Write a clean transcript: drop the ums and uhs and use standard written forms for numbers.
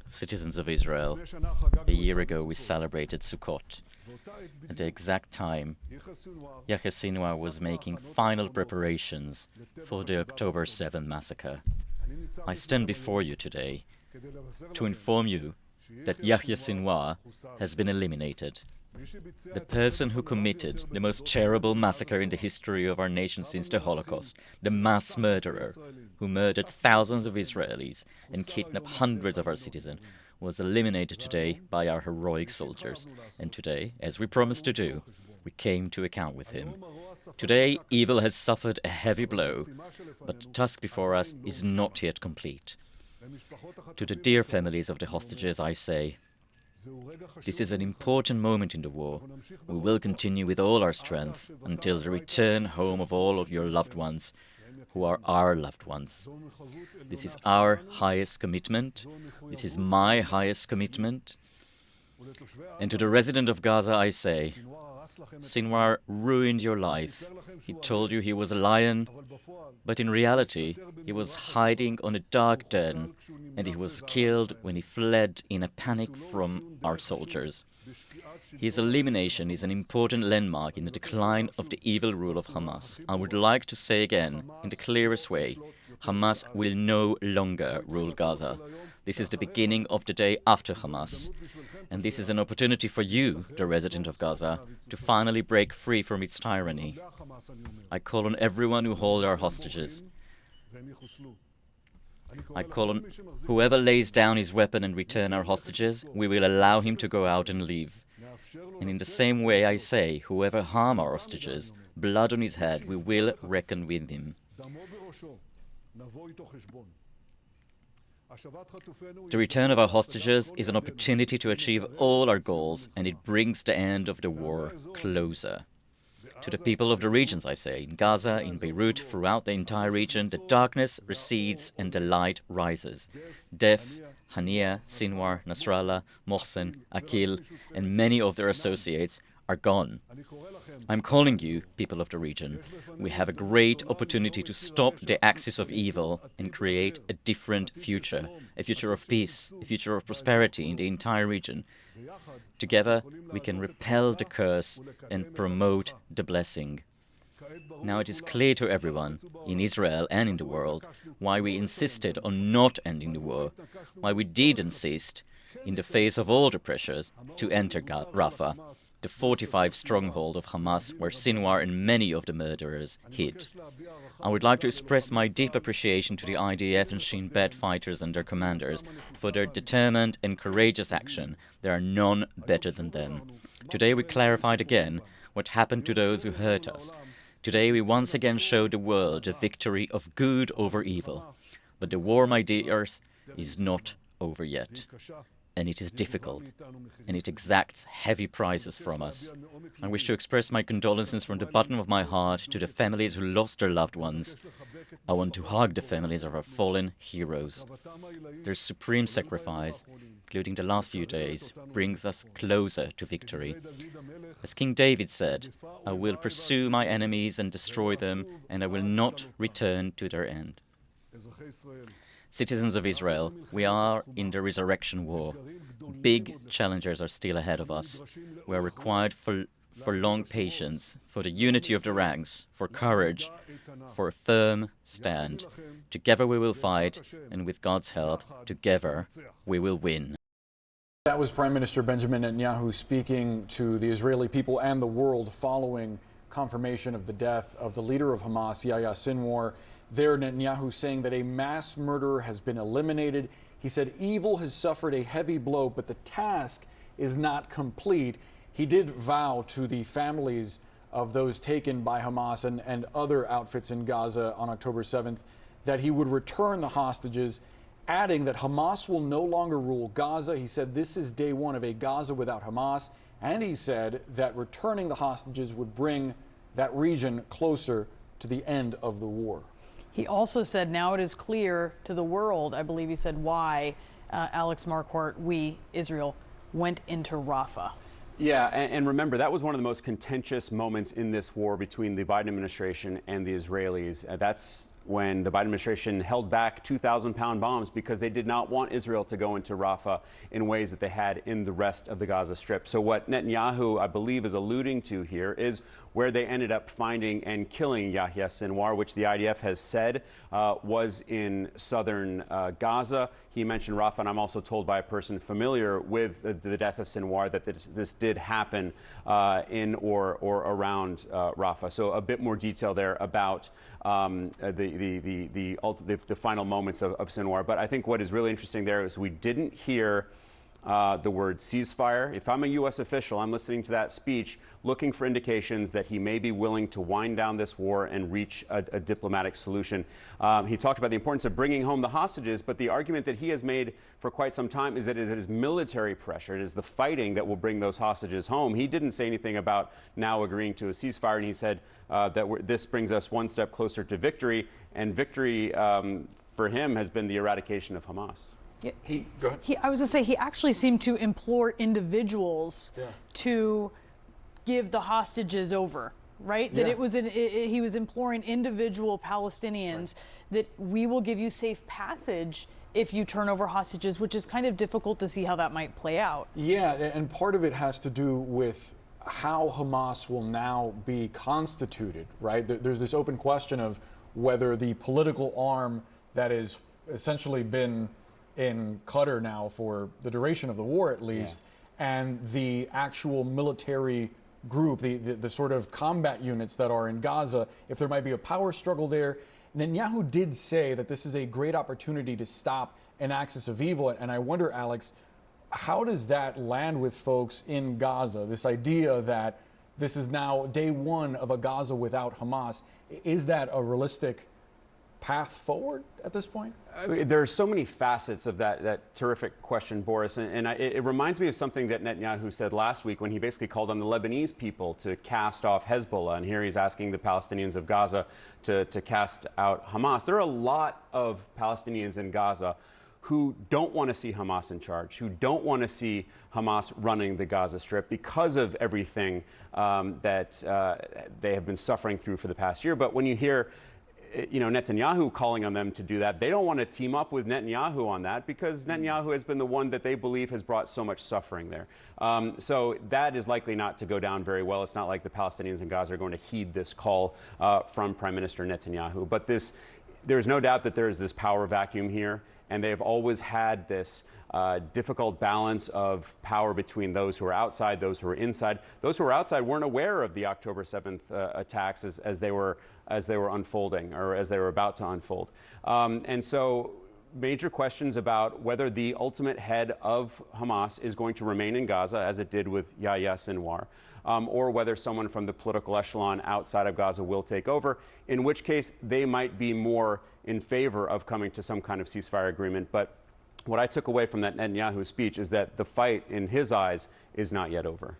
Citizens of Israel, a year ago we celebrated Sukkot. At the exact time, Yahya Sinwar was making final preparations for the October 7 massacre. I stand before you today to inform you that Yahya Sinwar has been eliminated. The person who committed the most terrible massacre in the history of our nation since the Holocaust, the mass murderer who murdered thousands of Israelis and kidnapped hundreds of our citizens, was eliminated today by our heroic soldiers. And today, as we promised to do, we came to account with him. Today, evil has suffered a heavy blow, but the task before us is not yet complete. To the dear families of the hostages, I say, this is an important moment in the war. We will continue with all our strength until the return home of all of your loved ones, who are our loved ones. This is our highest commitment. This is my highest commitment. And to the resident of Gaza, I say, Sinwar ruined your life. He told you he was a lion, but in reality, he was hiding on a dark den, and he was killed when he fled in a panic from our soldiers. His elimination is an important landmark in the decline of the evil rule of Hamas. I would like to say again, in the clearest way, Hamas will no longer rule Gaza. This is the beginning of the day after Hamas. And this is an opportunity for you, the resident of Gaza, to finally break free from its tyranny. I call on everyone who holds our hostages. I call on whoever lays down his weapon and return our hostages, we will allow him to go out and leave. And in the same way I say, whoever harm our hostages, blood on his head, we will reckon with him. The return of our hostages is an opportunity to achieve all our goals, and it brings the end of the war closer. To the people of the regions, I say, in Gaza, in Beirut, throughout the entire region, the darkness recedes and the light rises. Def, Hania, Sinwar, Nasrallah, Mohsen, Akil, and many of their associates are gone. I'm calling you, people of the region. We have a great opportunity to stop the axis of evil and create a different future, a future of peace, a future of prosperity in the entire region. Together, we can repel the curse and promote the blessing. Now it is clear to everyone, in Israel and in the world, why we insisted on not ending the war, why we did insist, in the face of all the pressures, to enter Rafah, the fortified stronghold of Hamas where Sinwar and many of the murderers hid. I would like to express my deep appreciation to the IDF and Shin Bet fighters and their commanders for their determined and courageous action. There are none better than them. Today we clarified again what happened to those who hurt us. Today we once again showed the world the victory of good over evil. But the war, my dears, is not over yet. And it is difficult, and it exacts heavy prices from us. I wish to express my condolences from the bottom of my heart to the families who lost their loved ones. I want to hug the families of our fallen heroes. Their supreme sacrifice, including the last few days, brings us closer to victory. As King David said, I will pursue my enemies and destroy them, and I will not return to their end. Citizens of Israel, we are in the resurrection war. Big challenges are still ahead of us. We are required for long patience, for the unity of the ranks, for courage, for a firm stand. Together we will fight, and with God's help, together we will win. That was Prime Minister Benjamin Netanyahu speaking to the Israeli people and the world following confirmation of the death of the leader of Hamas, Yahya Sinwar. There, Netanyahu saying that a mass murderer has been eliminated. He said evil has suffered a heavy blow, but the task is not complete. He did vow to the families of those taken by Hamas and other outfits in Gaza on October 7th that he would return the hostages, adding that Hamas will no longer rule Gaza. He said this is day one of a Gaza without Hamas, and he said that returning the hostages would bring that region closer to the end of the war. He also said now it is clear to the world, I believe he said, why Alex Marquardt, we, Israel, went into Rafah. Yeah, and remember, that was one of the most contentious moments in this war between the Biden administration and the Israelis. That's when the Biden administration held back 2,000-pound bombs because they did not want Israel to go into Rafah in ways that they had in the rest of the Gaza Strip. So what Netanyahu, I believe, is alluding to here is where they ended up finding and killing Yahya Sinwar, which the IDF has said was in southern Gaza. He mentioned Rafah, and I'm also told by a person familiar with the death of Sinwar that this did happen in or around Rafah. So a bit more detail there about the final moments of Sinwar. But I think what is really interesting there is we didn't hear the word ceasefire. If I'm a U.S. official, I'm listening to that speech looking for indications that he may be willing to wind down this war and reach a diplomatic solution. He talked about the importance of bringing home the hostages, but the argument that he has made for quite some time is that it is military pressure. It is the fighting that will bring those hostages home. He didn't say anything about now agreeing to a ceasefire, and he said that this brings us one step closer to victory, and victory for him has been the eradication of Hamas. Yeah, Go ahead. I was going to say, he actually seemed to implore individuals to give the hostages over, right? That it was he was imploring individual Palestinians that we will give you safe passage if you turn over hostages, which is kind of difficult to see how that might play out. Yeah, and part of it has to do with how Hamas will now be constituted, right? There's this open question of whether the political arm that has essentially been in Qatar now for the duration of the war at least, and the actual military group, the sort of combat units that are in Gaza, if there might be a power struggle there. Netanyahu did say that this is a great opportunity to stop an axis of evil, and I wonder, Alex, how does that land with folks in Gaza, this idea that this is now day one of a Gaza without Hamas? Is that a realistic path forward at this point? I mean, there are so many facets of that terrific question, Boris, and it reminds me of something that Netanyahu said last week when he basically called on the Lebanese people to cast off Hezbollah, and here he's asking the Palestinians of Gaza to cast out Hamas. There are a lot of Palestinians in Gaza who don't want to see Hamas in charge, who don't want to see Hamas running the Gaza Strip because of everything that they have been suffering through for the past year. But when you hear Netanyahu calling on them to do that, they don't want to team up with Netanyahu on that because Netanyahu has been the one that they believe has brought so much suffering there. So that is likely not to go down very well. It's not like the Palestinians in Gaza are going to heed this call from Prime Minister Netanyahu. But there's no doubt that there is this power vacuum here, and they have always had this difficult balance of power between those who are outside, those who are inside. Those who are outside weren't aware of the October 7th attacks as they were unfolding or as they were about to unfold. And so major questions about whether the ultimate head of Hamas is going to remain in Gaza, as it did with Yahya Sinwar, or whether someone from the political echelon outside of Gaza will take over, in which case they might be more in favor of coming to some kind of ceasefire agreement. But what I took away from that Netanyahu speech is that the fight, in his eyes, is not yet over.